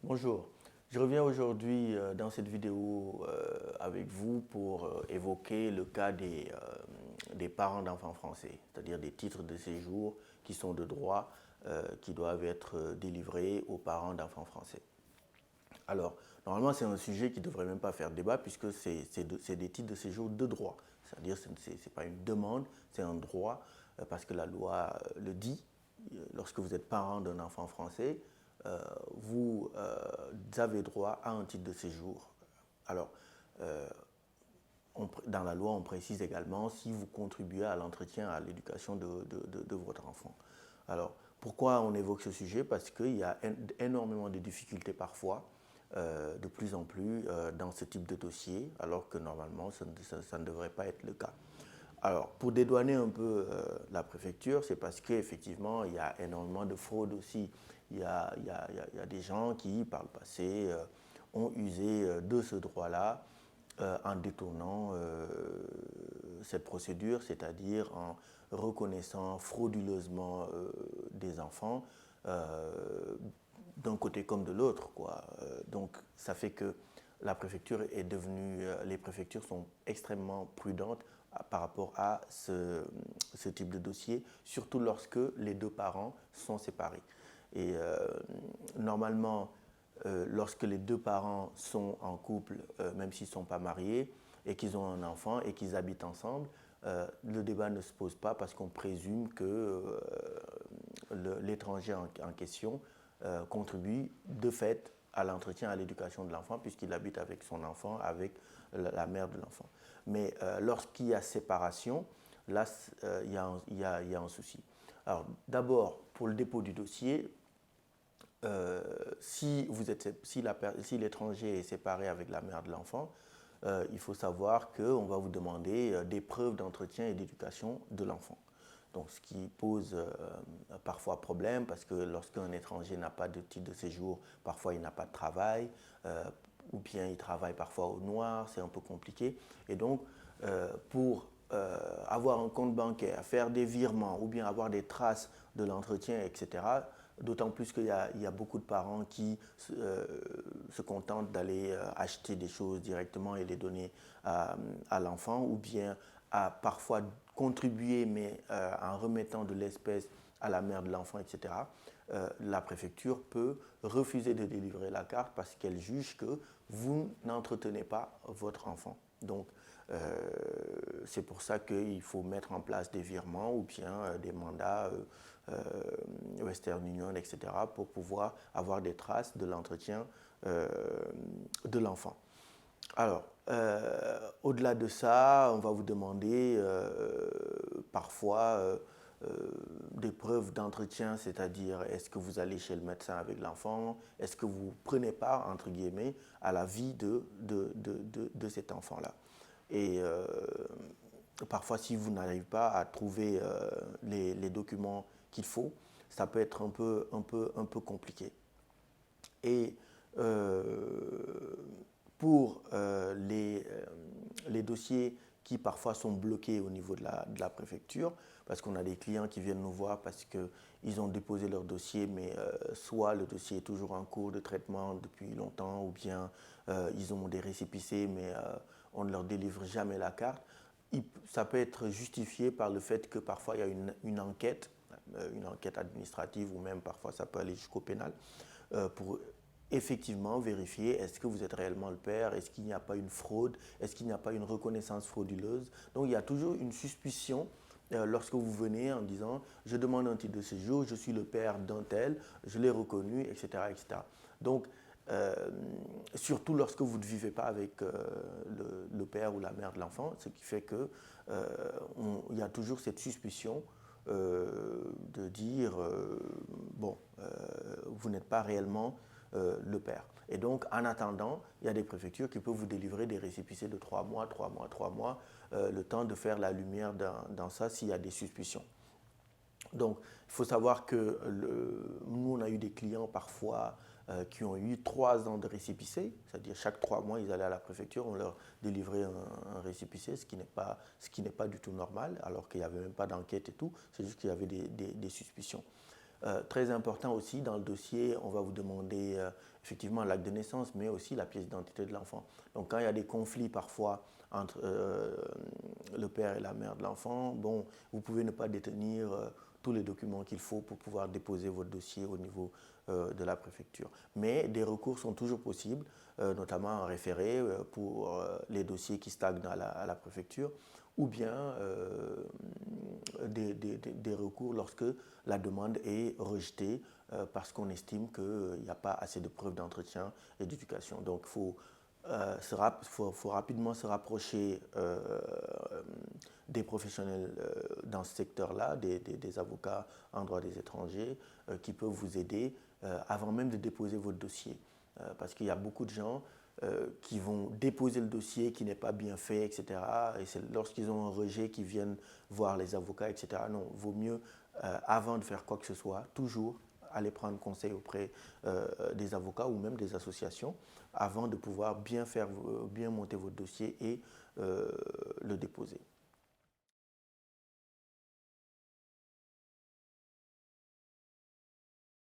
Bonjour, je reviens aujourd'hui dans cette vidéo avec vous pour évoquer le cas des parents d'enfants français, c'est-à-dire des titres de séjour qui sont de droit, qui doivent être délivrés aux parents d'enfants français. Alors, normalement, c'est un sujet qui ne devrait même pas faire débat puisque c'est des titres de séjour de droit, c'est-à-dire ce n'est pas une demande, c'est un droit parce que la loi le dit. Lorsque vous êtes parent d'un enfant français, vous avez droit à un titre de séjour. Alors, euh, dans la loi, on précise également si vous contribuez à l'entretien, à l'éducation de votre enfant. Alors, pourquoi on évoque ce sujet? Parce qu'il y a énormément de difficultés parfois, de plus en plus, dans ce type de dossier, alors que normalement, ça ne devrait pas être le cas. Alors, pour dédouaner un peu la préfecture, c'est parce qu'effectivement, il y a énormément de fraude aussi. Il y a des gens qui, par le passé, ont usé de ce droit-là en détournant cette procédure, c'est-à-dire en reconnaissant frauduleusement des enfants d'un côté comme de l'autre, quoi. Donc, ça fait que la préfecture est devenue, les préfectures sont extrêmement prudentes par rapport à ce type de dossier, surtout lorsque les deux parents sont séparés. Et normalement, lorsque les deux parents sont en couple, même s'ils ne sont pas mariés, et qu'ils ont un enfant et qu'ils habitent ensemble, le débat ne se pose pas parce qu'on présume que l'étranger en question contribue de fait à l'entretien, à l'éducation de l'enfant, puisqu'il habite avec son enfant, avec la mère de l'enfant. Mais lorsqu'il y a séparation, là, il y a un souci. Alors, d'abord, pour le dépôt du dossier, si l'étranger est séparé avec la mère de l'enfant, il faut savoir qu'on va vous demander des preuves d'entretien et d'éducation de l'enfant. Donc, ce qui pose parfois problème parce que lorsqu'un étranger n'a pas de titre de séjour, parfois il n'a pas de travail, ou bien il travaille parfois au noir, c'est un peu compliqué. Et donc, pour avoir un compte bancaire, faire des virements ou bien avoir des traces de l'entretien, etc., d'autant plus qu'il y a beaucoup de parents qui se contentent d'aller acheter des choses directement et les donner à l'enfant, ou bien à parfois contribuer, mais en remettant de l'espèce à la mère de l'enfant, etc., la préfecture peut refuser de délivrer la carte parce qu'elle juge que vous n'entretenez pas votre enfant. Donc, c'est pour ça qu'il faut mettre en place des virements ou bien des mandats Western Union, etc., pour pouvoir avoir des traces de l'entretien de l'enfant. Alors, au-delà de ça, on va vous demander parfois des preuves d'entretien, c'est-à-dire est-ce que vous allez chez le médecin avec l'enfant, est-ce que vous prenez part, entre guillemets, à la vie de cet enfant-là. Et parfois, si vous n'arrivez pas à trouver les documents qu'il faut, ça peut être un peu compliqué. Et pour les dossiers qui parfois sont bloqués au niveau de la préfecture, parce qu'on a des clients qui viennent nous voir parce qu'ils ont déposé leur dossier, mais soit le dossier est toujours en cours de traitement depuis longtemps, ou bien ils ont des récépissés, mais on ne leur délivre jamais la carte. Ça peut être justifié par le fait que parfois il y a une enquête administrative, ou même parfois ça peut aller jusqu'au pénal, pour effectivement vérifier est-ce que vous êtes réellement le père, est-ce qu'il n'y a pas une fraude, est-ce qu'il n'y a pas une reconnaissance frauduleuse. Donc il y a toujours une suspicion lorsque vous venez en disant je demande un titre de séjour, je suis le père d'un tel, je l'ai reconnu, etc., etc. Donc surtout lorsque vous ne vivez pas avec le père ou la mère de l'enfant, ce qui fait qu'il y a toujours cette suspicion de dire bon, vous n'êtes pas réellement le père. Et donc, en attendant, il y a des préfectures qui peuvent vous délivrer des récépissés de 3 mois, 3 mois, 3 mois, le temps de faire la lumière dans ça s'il y a des suspicions. Donc, il faut savoir que nous, on a eu des clients parfois qui ont eu 3 ans de récépissé, c'est-à-dire chaque 3 mois, ils allaient à la préfecture, on leur délivrait un récépissé, ce qui n'est pas du tout normal, alors qu'il n'y avait même pas d'enquête et tout, c'est juste qu'il y avait des suspicions. Très important aussi, dans le dossier, on va vous demander effectivement l'acte de naissance, mais aussi la pièce d'identité de l'enfant. Donc quand il y a des conflits parfois entre le père et la mère de l'enfant, bon, vous pouvez ne pas détenir tous les documents qu'il faut pour pouvoir déposer votre dossier au niveau de la préfecture. Mais des recours sont toujours possibles, notamment en référé pour les dossiers qui stagnent à la préfecture, ou bien des recours lorsque la demande est rejetée parce qu'on estime qu'il n'y a pas assez de preuves d'entretien et d'éducation. Donc faut rapidement se rapprocher des professionnels dans ce secteur-là, des avocats en droit des étrangers qui peuvent vous aider avant même de déposer votre dossier. Parce qu'il y a beaucoup de gens qui vont déposer le dossier qui n'est pas bien fait, etc. Et c'est lorsqu'ils ont un rejet qu'ils viennent voir les avocats, etc. Non, vaut mieux, avant de faire quoi que ce soit, toujours aller prendre conseil auprès des avocats ou même des associations avant de pouvoir bien monter votre dossier et le déposer.